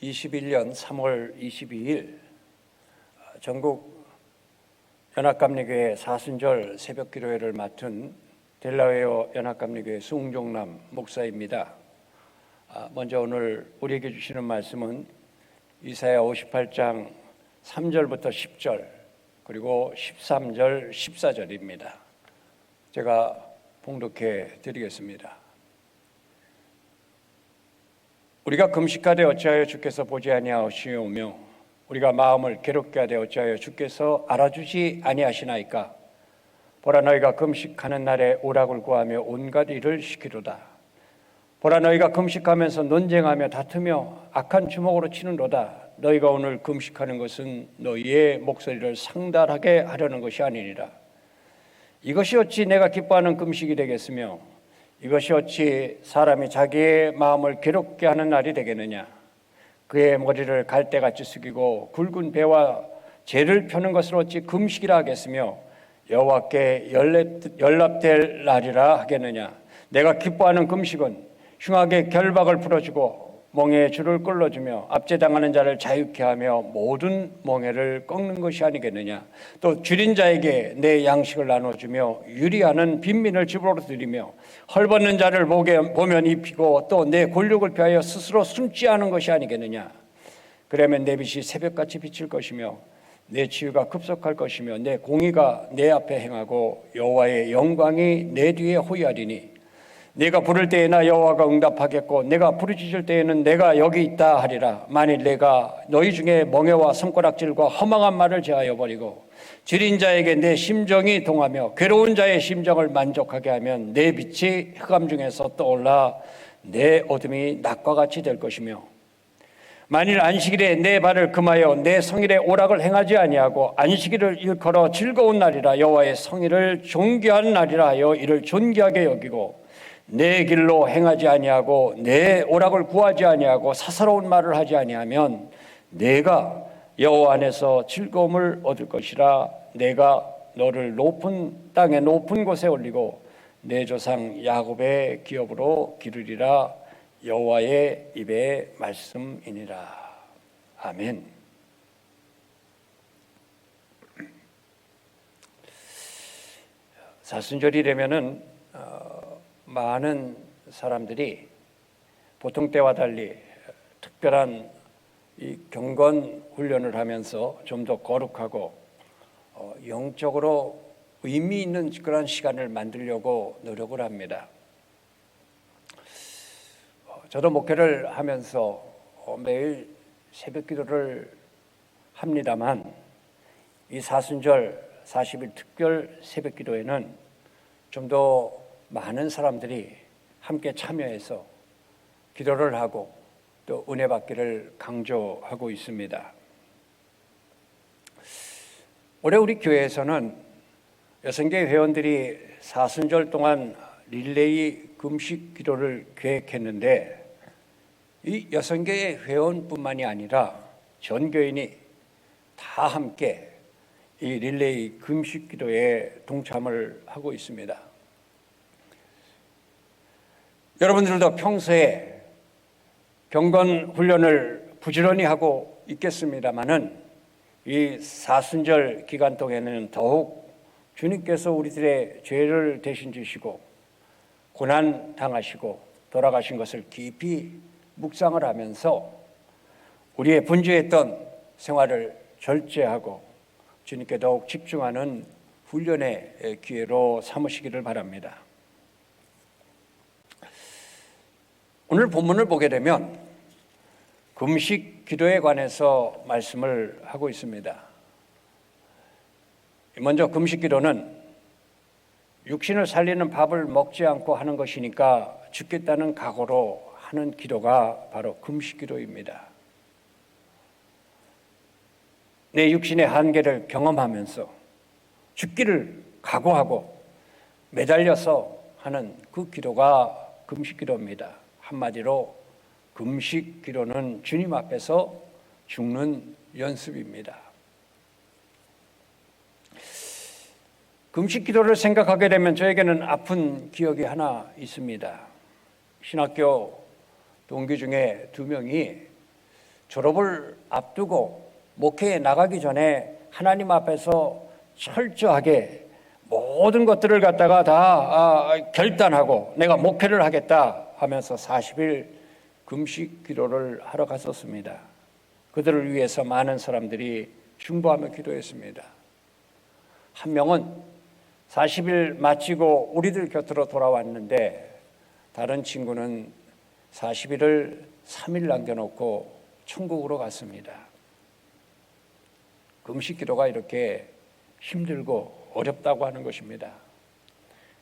(2021년 3월 22일) 전국 연합감리교회 사순절 새벽기도회를 맡은 델라웨어 연합감리교회 수웅종남 목사입니다. 먼저 오늘 우리에게 주시는 말씀은 이사야 58장 3절부터 10절 그리고 13절 14절입니다. 제가 봉독해 드리겠습니다. 우리가 금식하되 어찌하여 주께서 보지 아니하시오며 우리가 마음을 괴롭게 하되 어찌하여 주께서 알아주지 아니하시나이까. 보라, 너희가 금식하는 날에 오락을 구하며 온갖 일을 시키로다. 보라, 너희가 금식하면서 논쟁하며 다투며 악한 주먹으로 치는도다. 너희가 오늘 금식하는 것은 너희의 목소리를 상달하게 하려는 것이 아니니라. 이것이 어찌 내가 기뻐하는 금식이 되겠으며 이것이 어찌 사람이 자기의 마음을 괴롭게 하는 날이 되겠느냐. 그의 머리를 갈대같이 숙이고 굵은 배와 재를 펴는 것을 어찌 금식이라 하겠으며 여호와께 연락될 날이라 하겠느냐. 내가 기뻐하는 금식은 흉악의 결박을 풀어주고 멍에의 줄을 끌어주며 압제당하는 자를 자유케 하며 모든 멍에를 꺾는 것이 아니겠느냐. 또 줄인 자에게 내 양식을 나눠주며 유리하는 빈민을 집으로 드리며 헐벗는 자를 보면 입히고 또 내 골육을 피하여 스스로 숨지 않은 것이 아니겠느냐. 그러면 내 빛이 새벽같이 비칠 것이며 내 치유가 급속할 것이며 내 공의가 내 앞에 행하고 여호와의 영광이 내 뒤에 호위하리니 내가 부를 때에나 여호와가 응답하겠고 내가 부르짖을 때에는 내가 여기 있다 하리라. 만일 내가 너희 중에 멍에와 손가락질과 허망한 말을 제하여 버리고 지린 자에게 내 심정이 동하며 괴로운 자의 심정을 만족하게 하면 내 빛이 흑암 중에서 떠올라 내 어둠이 낮과 같이 될 것이며 만일 안식일에 내 발을 금하여 내 성일에 오락을 행하지 아니하고 안식일을 일컬어 즐거운 날이라 여호와의 성일을 존귀한 날이라 하여 이를 존귀하게 여기고 내 길로 행하지 아니하고 내 오락을 구하지 아니하고 사사로운 말을 하지 아니하면 내가 여호와 안에서 즐거움을 얻을 것이라. 내가 너를 높은 땅에 높은 곳에 올리고 내 조상 야곱의 기업으로 기르리라. 여호와의 입의 말씀이니라. 아멘. 사순절이 되면은 많은 사람들이 보통 때와 달리 특별한 이 경건 훈련을 하면서 좀 더 거룩하고 영적으로 의미 있는 그런 시간을 만들려고 노력을 합니다. 저도 목회를 하면서 매일 새벽 기도를 합니다만 이 사순절 40일 특별 새벽 기도에는 좀 더 많은 사람들이 함께 참여해서 기도를 하고 또 은혜 받기를 강조하고 있습니다. 올해 우리 교회에서는 여성계 회원들이 사순절 동안 릴레이 금식 기도를 계획했는데 이 여성계 회원뿐만이 아니라 전 교인이 다 함께 이 릴레이 금식 기도에 동참을 하고 있습니다. 여러분들도 평소에 경건 훈련을 부지런히 하고 있겠습니다마는 이 사순절 기간 동안에는 더욱 주님께서 우리들의 죄를 대신 지시고 고난 당하시고 돌아가신 것을 깊이 묵상을 하면서 우리의 분주했던 생활을 절제하고 주님께 더욱 집중하는 훈련의 기회로 삼으시기를 바랍니다. 오늘 본문을 보게 되면 금식 기도에 관해서 말씀을 하고 있습니다. 먼저 금식 기도는 육신을 살리는 밥을 먹지 않고 하는 것이니까 죽겠다는 각오로 하는 기도가 바로 금식 기도입니다. 내 육신의 한계를 경험하면서 죽기를 각오하고 매달려서 하는 그 기도가 금식 기도입니다. 한마디로 금식 기도는 주님 앞에서 죽는 연습입니다. 금식 기도를 생각하게 되면 저에게는 아픈 기억이 하나 있습니다. 신학교 동기 중에 2명이 졸업을 앞두고 목회에 나가기 전에 하나님 앞에서 철저하게 모든 것들을 갖다가 다 결단하고 내가 목회를 하겠다 하면서 40일 금식 기도를 하러 갔었습니다. 그들을 위해서 많은 사람들이 중보하며 기도했습니다. 한 명은 40일 마치고 우리들 곁으로 돌아왔는데 다른 친구는 40일을 3일 남겨놓고 천국으로 갔습니다. 금식 기도가 이렇게 힘들고 어렵다고 하는 것입니다.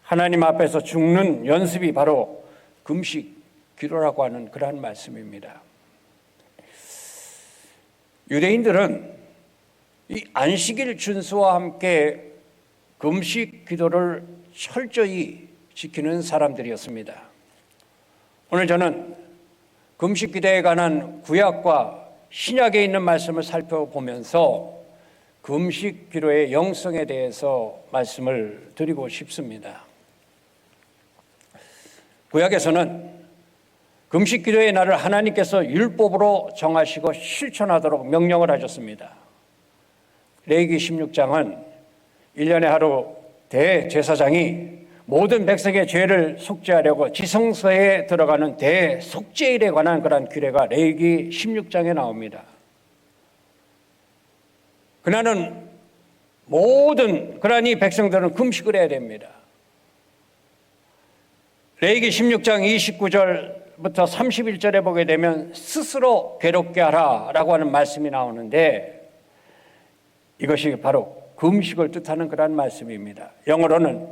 하나님 앞에서 죽는 연습이 바로 금식 기도라고 하는 그러한 말씀입니다. 유대인들은 이 안식일 준수와 함께 금식 기도를 철저히 지키는 사람들이었습니다. 오늘 저는 금식 기도에 관한 구약과 신약에 있는 말씀을 살펴보면서 금식 기도의 영성에 대해서 말씀을 드리고 싶습니다. 구약에서는 금식 기도의 날을 하나님께서 율법으로 정하시고 실천하도록 명령을 하셨습니다. 레위기 16장은 1년에 하루 대제사장이 모든 백성의 죄를 속죄하려고 지성소에 들어가는 대속죄일에 관한 그런 규례가 레위기 16장에 나옵니다. 그날은 모든 그러니 백성들은 금식을 해야 됩니다. 레위기 16장 29절부터 31절에 보게 되면 스스로 괴롭게 하라라고 하는 말씀이 나오는데 이것이 바로 금식을 뜻하는 그런 말씀입니다. 영어로는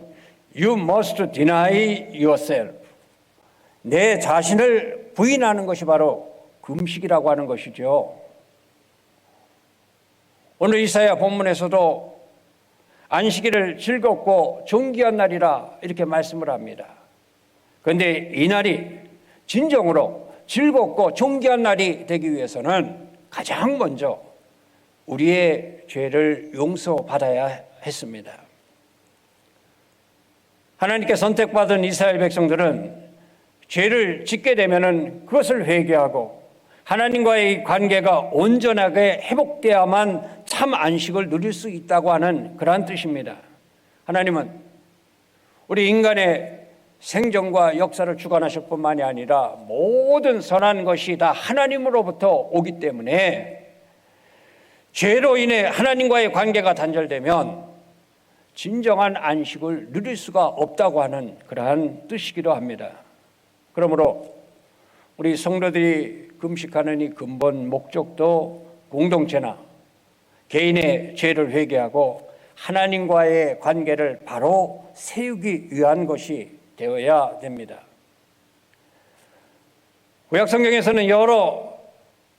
You must deny yourself. 내 자신을 부인하는 것이 바로 금식이라고 하는 것이죠. 오늘 이사야 본문에서도 안식일을 즐겁고 존귀한 날이라 이렇게 말씀을 합니다. 그런데 이 날이 진정으로 즐겁고 존귀한 날이 되기 위해서는 가장 먼저 우리의 죄를 용서받아야 했습니다. 하나님께 선택받은 이스라엘 백성들은 죄를 짓게 되면 그것을 회개하고 하나님과의 관계가 온전하게 회복되어야만 참 안식을 누릴 수 있다고 하는 그러한 뜻입니다. 하나님은 우리 인간의 생존과 역사를 주관하실 뿐만이 아니라 모든 선한 것이 다 하나님으로부터 오기 때문에 죄로 인해 하나님과의 관계가 단절되면 진정한 안식을 누릴 수가 없다고 하는 그러한 뜻이기도 합니다. 그러므로 우리 성도들이 금식하는 이 근본 목적도 공동체나 개인의 죄를 회개하고 하나님과의 관계를 바로 세우기 위한 것이 되어야 됩니다. 구약 성경에서는 여러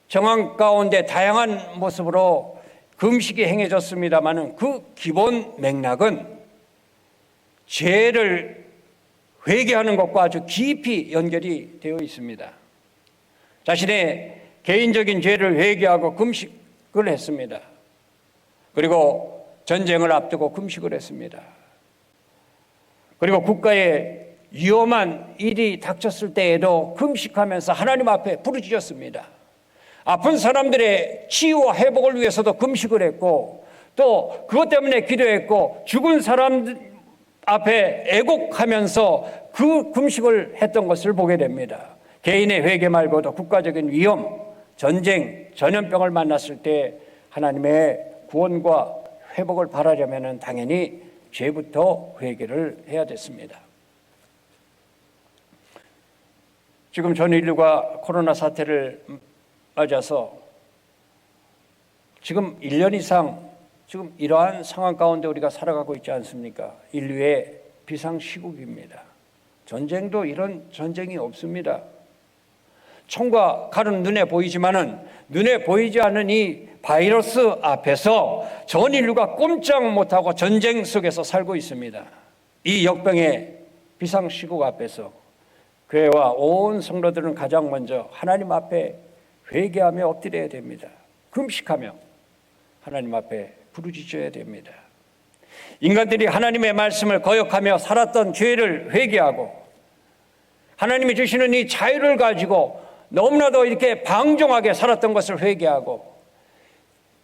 정황 가운데 다양한 모습으로 금식이 행해졌습니다마는 그 기본 맥락은 죄를 회개하는 것과 아주 깊이 연결이 되어 있습니다. 자신의 개인적인 죄를 회개하고 금식을 했습니다. 그리고 전쟁을 앞두고 금식을 했습니다. 그리고 국가에 위험한 일이 닥쳤을 때에도 금식하면서 하나님 앞에 부르짖었습니다. 아픈 사람들의 치유와 회복을 위해서도 금식을 했고 또 그것 때문에 기도했고 죽은 사람 앞에 애곡하면서 그 금식을 했던 것을 보게 됩니다. 개인의 회개 말고도 국가적인 위험, 전쟁, 전염병을 만났을 때 하나님의 구원과 회복을 바라려면 당연히 죄부터 회개를 해야 됐습니다. 지금 전 인류가 코로나 사태를 맞아서 지금 1년 이상 지금 이러한 상황 가운데 우리가 살아가고 있지 않습니까? 인류의 비상시국입니다. 전쟁도 이런 전쟁이 없습니다. 총과 칼은 눈에 보이지만은 눈에 보이지 않는 이 바이러스 앞에서 전 인류가 꼼짝 못하고 전쟁 속에서 살고 있습니다. 이 역병의 비상시국 앞에서 교회와 온 성도들은 가장 먼저 하나님 앞에 회개하며 엎드려야 됩니다. 금식하며 하나님 앞에 부르짖어야 됩니다. 인간들이 하나님의 말씀을 거역하며 살았던 죄를 회개하고 하나님이 주시는 이 자유를 가지고 너무나도 이렇게 방종하게 살았던 것을 회개하고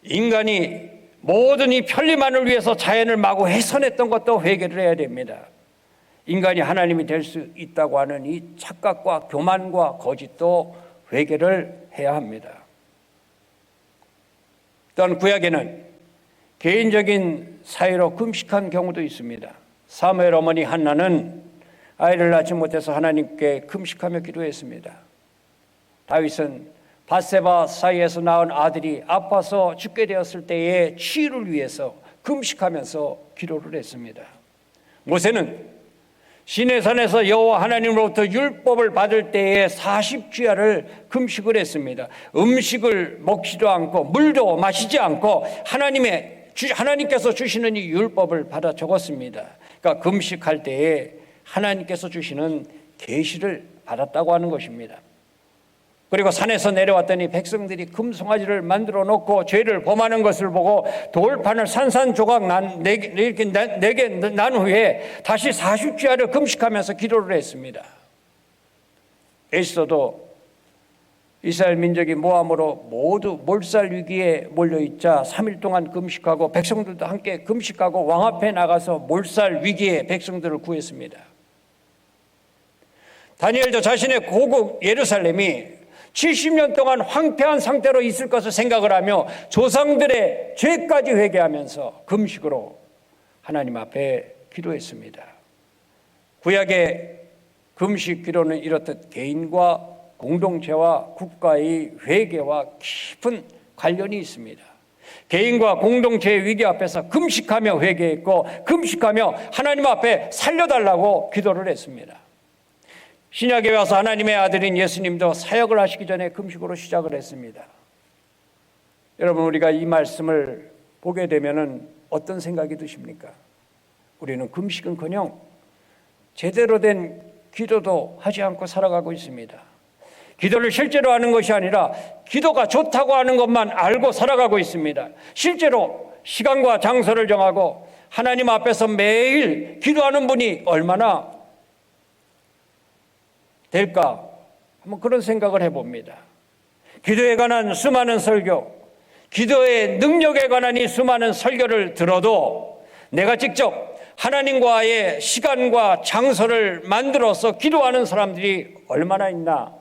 인간이 모든 이 편리만을 위해서 자연을 마구 훼손했던 것도 회개를 해야 됩니다. 인간이 하나님이 될 수 있다고 하는 이 착각과 교만과 거짓도 회개를 해야 합니다. 또한 구약에는 개인적인 사유로 금식한 경우도 있습니다. 사무엘 어머니 한나는 아이를 낳지 못해서 하나님께 금식하며 기도했습니다. 다윗은 밧세바 사이에서 낳은 아들이 아파서 죽게 되었을 때의 치유를 위해서 금식하면서 기도를 했습니다. 모세는 시내산에서 여호와 하나님으로부터 율법을 받을 때에 40주야를 금식을 했습니다. 음식을 먹지도 않고 물도 마시지 않고 하나님께서 주시는 이 율법을 받아 적었습니다. 그러니까 금식할 때에 하나님께서 주시는 계시를 받았다고 하는 것입니다. 그리고 산에서 내려왔더니 백성들이 금송아지를 만들어 놓고 죄를 범하는 것을 보고 돌판을 산산조각 이렇게 내게 난 후에 다시 40주야를 금식하면서 기도를 했습니다. 에스더도 이스라엘 민족이 모함으로 모두 몰살 위기에 몰려있자 3일 동안 금식하고 백성들도 함께 금식하고 왕 앞에 나가서 몰살 위기에 백성들을 구했습니다. 다니엘도 자신의 고국 예루살렘이 70년 동안 황폐한 상태로 있을 것을 생각을 하며 조상들의 죄까지 회개하면서 금식으로 하나님 앞에 기도했습니다. 구약의 금식 기도는 이렇듯 개인과 공동체와 국가의 회개와 깊은 관련이 있습니다. 개인과 공동체의 위기 앞에서 금식하며 회개했고 금식하며 하나님 앞에 살려달라고 기도를 했습니다. 신약에 와서 하나님의 아들인 예수님도 사역을 하시기 전에 금식으로 시작을 했습니다. 여러분, 우리가 이 말씀을 보게 되면은 어떤 생각이 드십니까? 우리는 금식은커녕 제대로 된 기도도 하지 않고 살아가고 있습니다. 기도를 실제로 하는 것이 아니라 기도가 좋다고 하는 것만 알고 살아가고 있습니다. 실제로 시간과 장소를 정하고 하나님 앞에서 매일 기도하는 분이 얼마나 될까? 한번 그런 생각을 해봅니다. 기도에 관한 수많은 설교, 기도의 능력에 관한 이 수많은 설교를 들어도 내가 직접 하나님과의 시간과 장소를 만들어서 기도하는 사람들이 얼마나 있나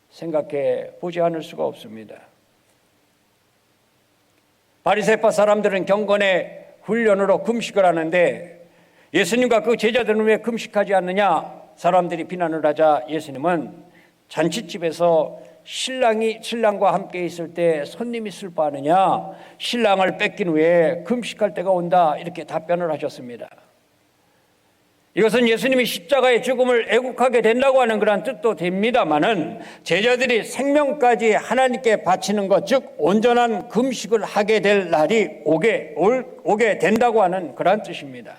생각해 보지 않을 수가 없습니다. 바리새파 사람들은 경건의 훈련으로 금식을 하는데 예수님과 그 제자들은 왜 금식하지 않느냐? 사람들이 비난을 하자 예수님은 잔치집에서 신랑과 함께 있을 때 손님이 슬퍼하느냐? 신랑을 뺏긴 후에 금식할 때가 온다. 이렇게 답변을 하셨습니다. 이것은 예수님이 십자가의 죽음을 애국하게 된다고 하는 그런 뜻도 됩니다만은 제자들이 생명까지 하나님께 바치는 것, 즉 온전한 금식을 하게 될 날이 오게 된다고 하는 그런 뜻입니다.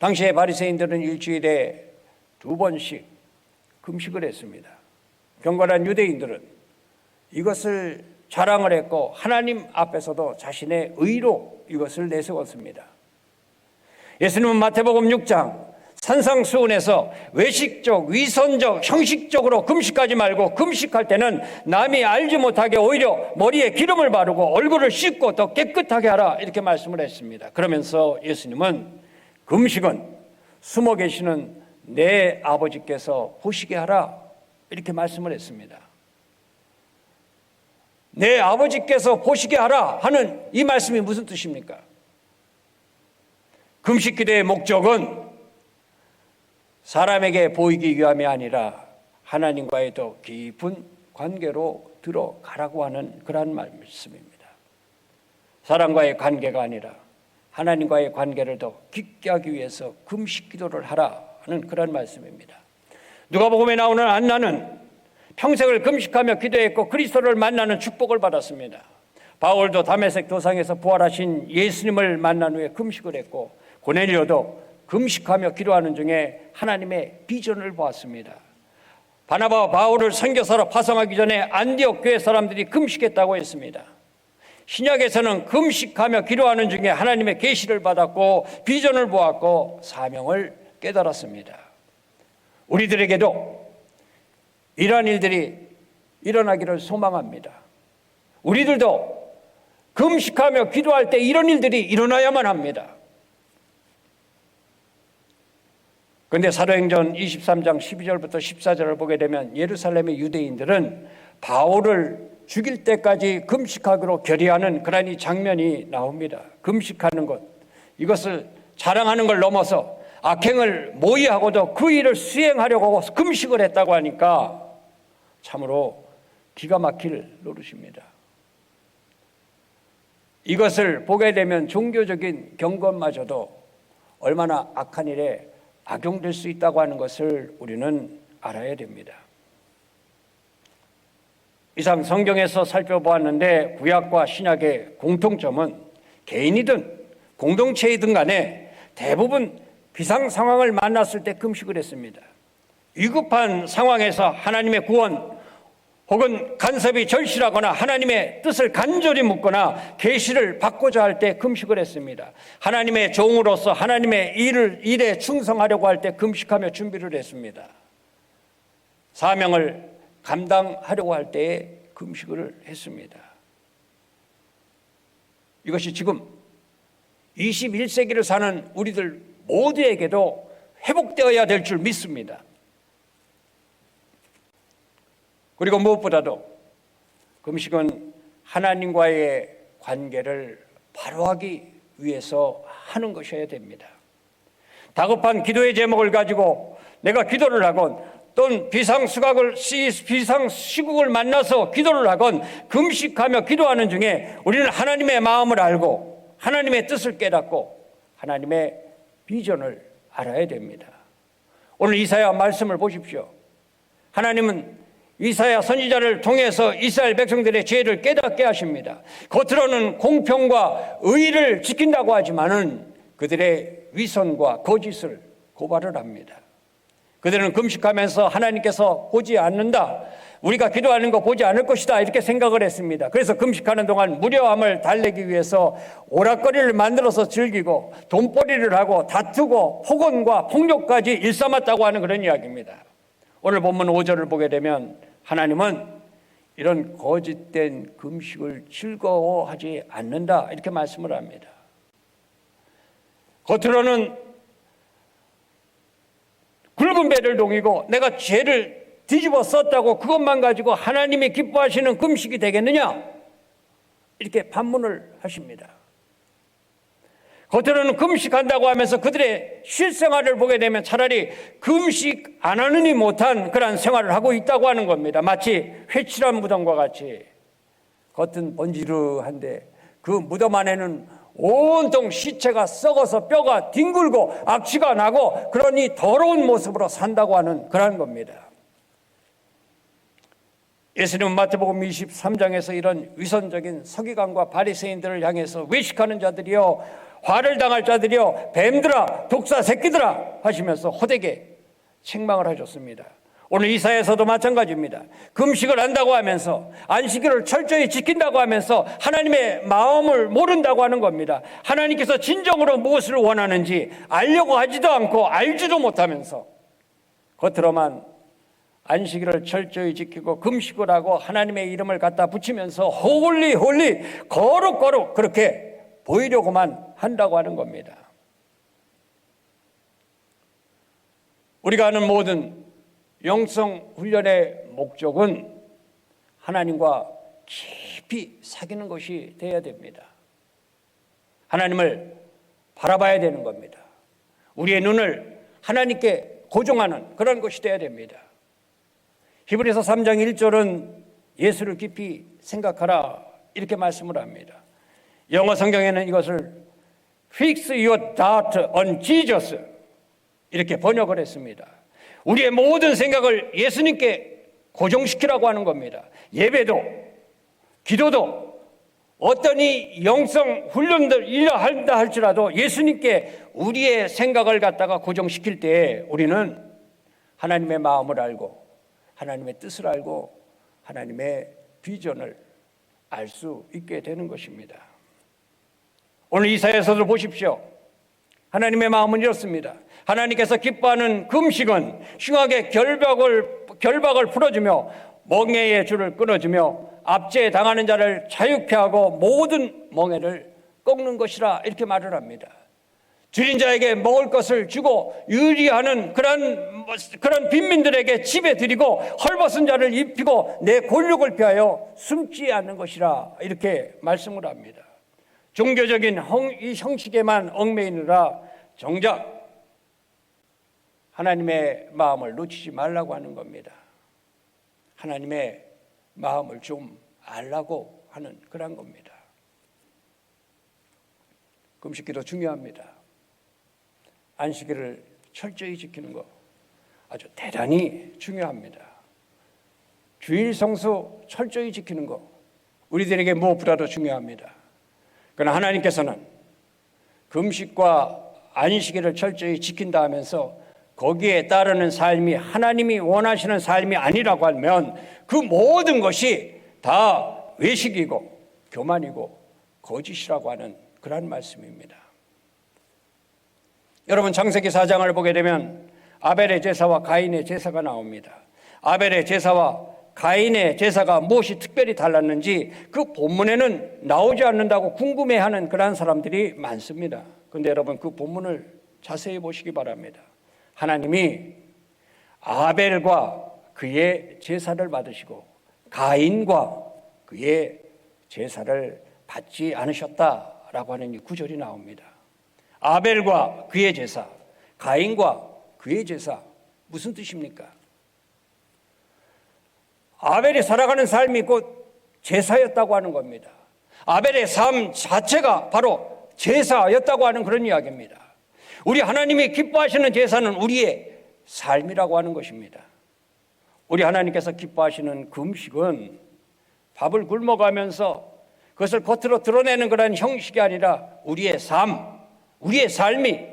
당시에 바리새인들은 일주일에 2번씩 금식을 했습니다. 경건한 유대인들은 이것을 자랑을 했고 하나님 앞에서도 자신의 의로 이것을 내세웠습니다. 예수님은 마태복음 6장 산상수훈에서 외식적, 위선적, 형식적으로 금식하지 말고 금식할 때는 남이 알지 못하게 오히려 머리에 기름을 바르고 얼굴을 씻고 더 깨끗하게 하라 이렇게 말씀을 했습니다. 그러면서 예수님은 금식은 숨어 계시는 내 아버지께서 보시게 하라 이렇게 말씀을 했습니다. 내 아버지께서 보시게 하라 하는 이 말씀이 무슨 뜻입니까? 금식 기도의 목적은 사람에게 보이기 위함이 아니라 하나님과의 더 깊은 관계로 들어가라고 하는 그러한 말씀입니다. 사람과의 관계가 아니라 하나님과의 관계를 더 깊게 하기 위해서 금식 기도를 하라 하는 그런 말씀입니다. 누가복음에 나오는 안나는 평생을 금식하며 기도했고 그리스도를 만나는 축복을 받았습니다. 바울도 다메섹 도상에서 부활하신 예수님을 만난 후에 금식을 했고 고넬료도 금식하며 기도하는 중에 하나님의 비전을 보았습니다. 바나바와 바울을 선교사로 파송하기 전에 안디옥 교회 사람들이 금식했다고 했습니다. 신약에서는 금식하며 기도하는 중에 하나님의 계시를 받았고 비전을 보았고 사명을 깨달았습니다. 우리들에게도 이러한 일들이 일어나기를 소망합니다. 우리들도 금식하며 기도할 때 이런 일들이 일어나야만 합니다. 그런데 사도행전 23장 12절부터 14절을 보게 되면 예루살렘의 유대인들은 바울을 죽일 때까지 금식하기로 결의하는 그러한 이 장면이 나옵니다. 금식하는 것, 이것을 자랑하는 걸 넘어서 악행을 모의하고도 그 일을 수행하려고 금식을 했다고 하니까 참으로 기가 막힐 노릇입니다. 이것을 보게 되면 종교적인 경건마저도 얼마나 악한 일에 악용될 수 있다고 하는 것을 우리는 알아야 됩니다. 이상 성경에서 살펴보았는데 구약과 신약의 공통점은 개인이든 공동체이든 간에 대부분 비상 상황을 만났을 때 금식을 했습니다. 위급한 상황에서 하나님의 구원 혹은 간섭이 절실하거나 하나님의 뜻을 간절히 묻거나 계시를 받고자 할 때 금식을 했습니다. 하나님의 종으로서 하나님의 일에 충성하려고 할 때 금식하며 준비를 했습니다. 사명을 감당하려고 할 때에 금식을 했습니다. 이것이 지금 21세기를 사는 우리들 모두에게도 회복되어야 될 줄 믿습니다. 그리고 무엇보다도 금식은 하나님과의 관계를 바로 하기 위해서 하는 것이어야 됩니다. 다급한 기도의 제목을 가지고 내가 기도를 하건 또는 비상시국을 만나서 기도를 하건 금식하며 기도하는 중에 우리는 하나님의 마음을 알고 하나님의 뜻을 깨닫고 하나님의 비전을 알아야 됩니다. 오늘 이사야 말씀을 보십시오. 하나님은 이사야 선지자를 통해서 이스라엘 백성들의 죄를 깨닫게 하십니다. 겉으로는 공평과 의를 지킨다고 하지만은 그들의 위선과 거짓을 고발을 합니다. 그들은 금식하면서 하나님께서 보지 않는다, 우리가 기도하는 거 보지 않을 것이다 이렇게 생각을 했습니다. 그래서 금식하는 동안 무료함을 달래기 위해서 오락거리를 만들어서 즐기고 돈벌이를 하고 다투고 폭언과 폭력까지 일삼았다고 하는 그런 이야기입니다. 오늘 본문 5절을 보게 되면 하나님은 이런 거짓된 금식을 즐거워하지 않는다 이렇게 말씀을 합니다. 겉으로는 굵은 배를 동이고 내가 죄를 뒤집어 썼다고 그것만 가지고 하나님이 기뻐하시는 금식이 되겠느냐 이렇게 반문을 하십니다. 겉으로는 금식한다고 하면서 그들의 실생활을 보게 되면 차라리 금식 안 하느니 못한 그런 생활을 하고 있다고 하는 겁니다. 마치 회칠한 무덤과 같이 겉은 번지르한데 그 무덤 안에는 온통 시체가 썩어서 뼈가 뒹굴고 악취가 나고 그러니 더러운 모습으로 산다고 하는 그런 겁니다. 예수님은 마태복음 23장에서 이런 위선적인 서기관과 바리새인들을 향해서 외식하는 자들이여 화를 당할 자들이여 뱀들아 독사 새끼들아 하시면서 호되게 책망을 하셨습니다. 오늘 이사야서도 마찬가지입니다. 금식을 한다고 하면서 안식일을 철저히 지킨다고 하면서 하나님의 마음을 모른다고 하는 겁니다. 하나님께서 진정으로 무엇을 원하는지 알려고 하지도 않고 알지도 못하면서 겉으로만 안식일을 철저히 지키고 금식을 하고 하나님의 이름을 갖다 붙이면서 홀리 거룩 그렇게 보이려고만 한다고 하는 겁니다. 우리가 하는 모든 영성 훈련의 목적은 하나님과 깊이 사귀는 것이 되어야 됩니다. 하나님을 바라봐야 되는 겁니다. 우리의 눈을 하나님께 고정하는 그런 것이 되어야 됩니다. 히브리서 3장 1절은 예수를 깊이 생각하라 이렇게 말씀을 합니다. 영어 성경에는 이것을 Fix your thought on Jesus 이렇게 번역을 했습니다. 우리의 모든 생각을 예수님께 고정시키라고 하는 겁니다. 예배도 기도도 어떤 이 영성 훈련들 일을 한다 할지라도 예수님께 우리의 생각을 갖다가 고정시킬 때에 우리는 하나님의 마음을 알고 하나님의 뜻을 알고 하나님의 비전을 알 수 있게 되는 것입니다. 오늘 이사야서를 보십시오. 하나님의 마음은 이렇습니다. 하나님께서 기뻐하는 금식은 흉악의 결박을 풀어주며 멍에의 줄을 끊어주며 압제에 당하는 자를 자유케 하고 모든 멍에를 꺾는 것이라 이렇게 말을 합니다. 줄인 자에게 먹을 것을 주고 유리하는 그런 빈민들에게 집에 드리고 헐벗은 자를 입히고 내 권력을 피하여 숨지 않는 것이라 이렇게 말씀을 합니다. 종교적인 이 형식에만 얽매이느라 정작 하나님의 마음을 놓치지 말라고 하는 겁니다. 하나님의 마음을 좀 알라고 하는 그런 겁니다. 금식기도 중요합니다. 안식일을 철저히 지키는 것 아주 대단히 중요합니다. 주일 성수 철저히 지키는 것 우리들에게 무엇보다도 중요합니다. 그러나 하나님께서는 금식과 안식일을 철저히 지킨다 하면서 거기에 따르는 삶이 하나님이 원하시는 삶이 아니라고 하면 그 모든 것이 다 외식이고 교만이고 거짓이라고 하는 그런 말씀입니다. 여러분 창세기 4장을 보게 되면 아벨의 제사와 가인의 제사가 나옵니다. 아벨의 제사와 가인의 제사가 무엇이 특별히 달랐는지 그 본문에는 나오지 않는다고 궁금해하는 그런 사람들이 많습니다. 그런데 여러분 그 본문을 자세히 보시기 바랍니다. 하나님이 아벨과 그의 제사를 받으시고 가인과 그의 제사를 받지 않으셨다라고 하는 이 구절이 나옵니다. 아벨과 그의 제사, 가인과 그의 제사 무슨 뜻입니까? 아벨이 살아가는 삶이 곧 제사였다고 하는 겁니다. 아벨의 삶 자체가 바로 제사였다고 하는 그런 이야기입니다. 우리 하나님이 기뻐하시는 제사는 우리의 삶이라고 하는 것입니다. 우리 하나님께서 기뻐하시는 금식은 밥을 굶어가면서 그것을 겉으로 드러내는 그런 형식이 아니라 우리의 삶, 우리의 삶이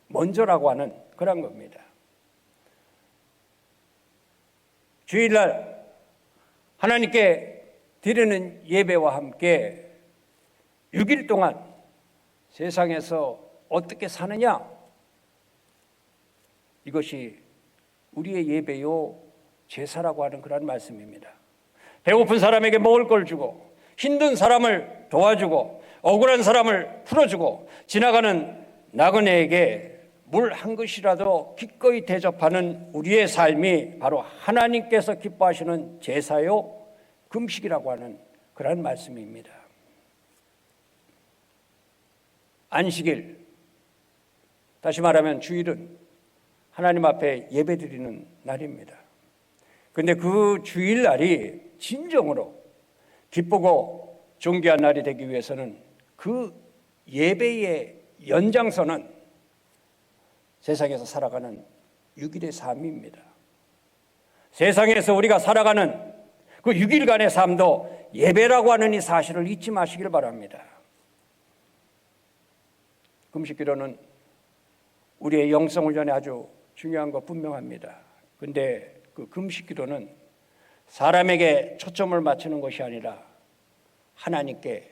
먼저라고 하는 그런 겁니다. 주일날 하나님께 드리는 예배와 함께 6일 동안 세상에서 어떻게 사느냐, 이것이 우리의 예배요 제사라고 하는 그런 말씀입니다. 배고픈 사람에게 먹을 걸 주고 힘든 사람을 도와주고 억울한 사람을 풀어주고 지나가는 나그네에게 물 한 그릇이라도 기꺼이 대접하는 우리의 삶이 바로 하나님께서 기뻐하시는 제사요 금식이라고 하는 그런 말씀입니다. 안식일, 다시 말하면 주일은 하나님 앞에 예배드리는 날입니다. 그런데 그 주일날이 진정으로 기쁘고 존귀한 날이 되기 위해서는 그 예배의 연장선은 세상에서 살아가는 6일의 삶입니다. 세상에서 우리가 살아가는 그 6일간의 삶도 예배라고 하는 이 사실을 잊지 마시길 바랍니다. 금식기도는 우리의 영성훈련에 아주 중요한 거 분명합니다. 그런데 그 금식 기도는 사람에게 초점을 맞추는 것이 아니라 하나님께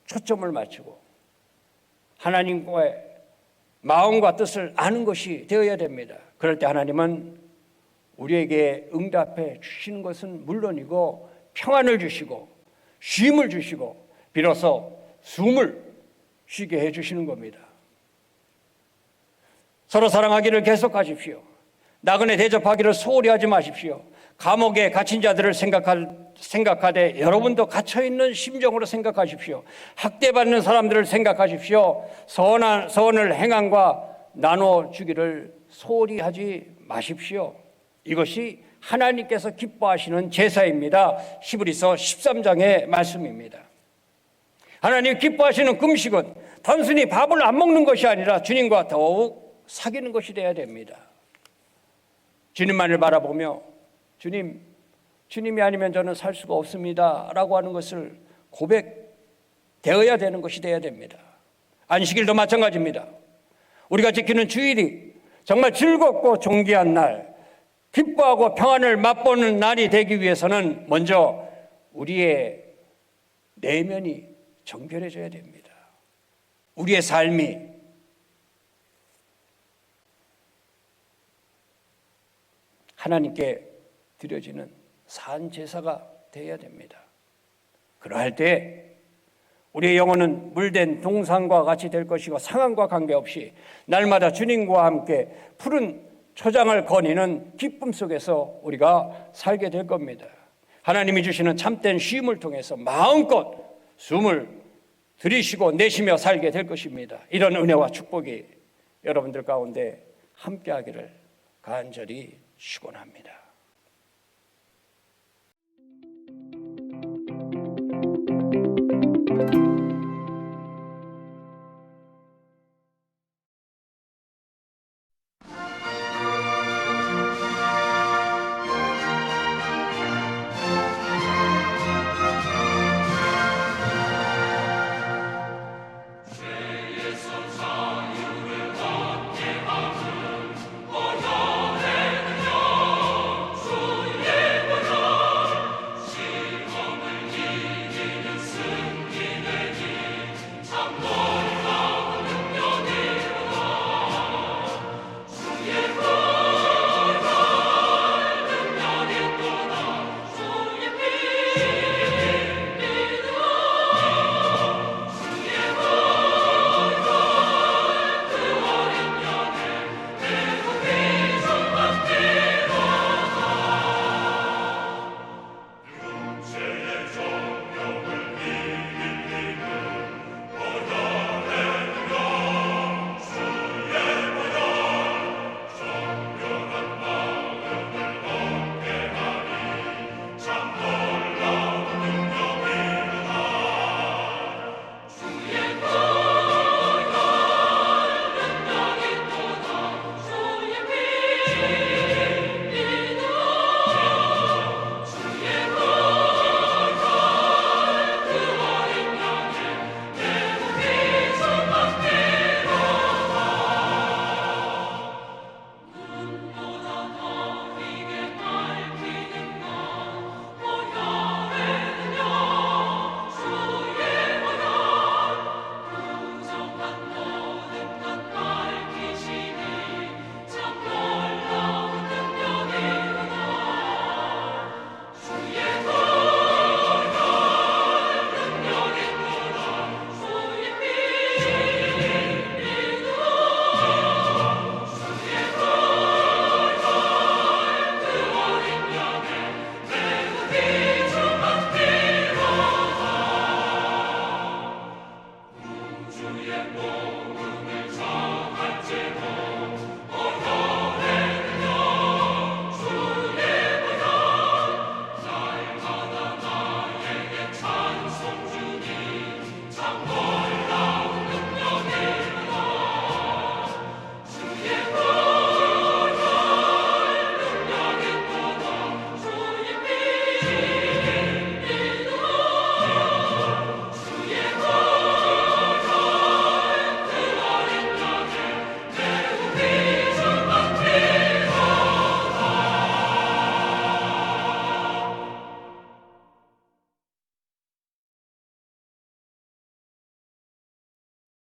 초점을 맞추고 하나님과의 마음과 뜻을 아는 것이 되어야 됩니다. 그럴 때 하나님은 우리에게 응답해 주시는 것은 물론이고 평안을 주시고 쉼을 주시고 비로소 숨을 쉬게 해주시는 겁니다. 서로 사랑하기를 계속하십시오. 나그네 대접하기를 소홀히 하지 마십시오. 감옥에 갇힌 자들을 생각하되 여러분도 갇혀있는 심정으로 생각하십시오. 학대받는 사람들을 생각하십시오. 선을 행함과 나눠주기를 소홀히 하지 마십시오. 이것이 하나님께서 기뻐하시는 제사입니다. 히브리서 13장의 말씀입니다. 하나님 기뻐하시는 금식은 단순히 밥을 안 먹는 것이 아니라 주님과 더욱 사귀는 것이 되어야 됩니다. 주님만을 바라보며 주님이 아니면 저는 살 수가 없습니다 라고 하는 것을 고백되어야 되는 것이 되어야 됩니다. 안식일도 마찬가지입니다. 우리가 지키는 주일이 정말 즐겁고 존귀한 날, 기뻐하고 평안을 맛보는 날이 되기 위해서는 먼저 우리의 내면이 정결해져야 됩니다. 우리의 삶이 하나님께 드려지는 산 제사가 되어야 됩니다. 그러할 때 우리의 영혼은 물된 동산과 같이 될 것이고 상황과 관계없이 날마다 주님과 함께 푸른 초장을 거니는 기쁨 속에서 우리가 살게 될 겁니다. 하나님이 주시는 참된 쉼을 통해서 마음껏 숨을 들이쉬고 내쉬며 살게 될 것입니다. 이런 은혜와 축복이 여러분들 가운데 함께하기를 간절히 축원합니다.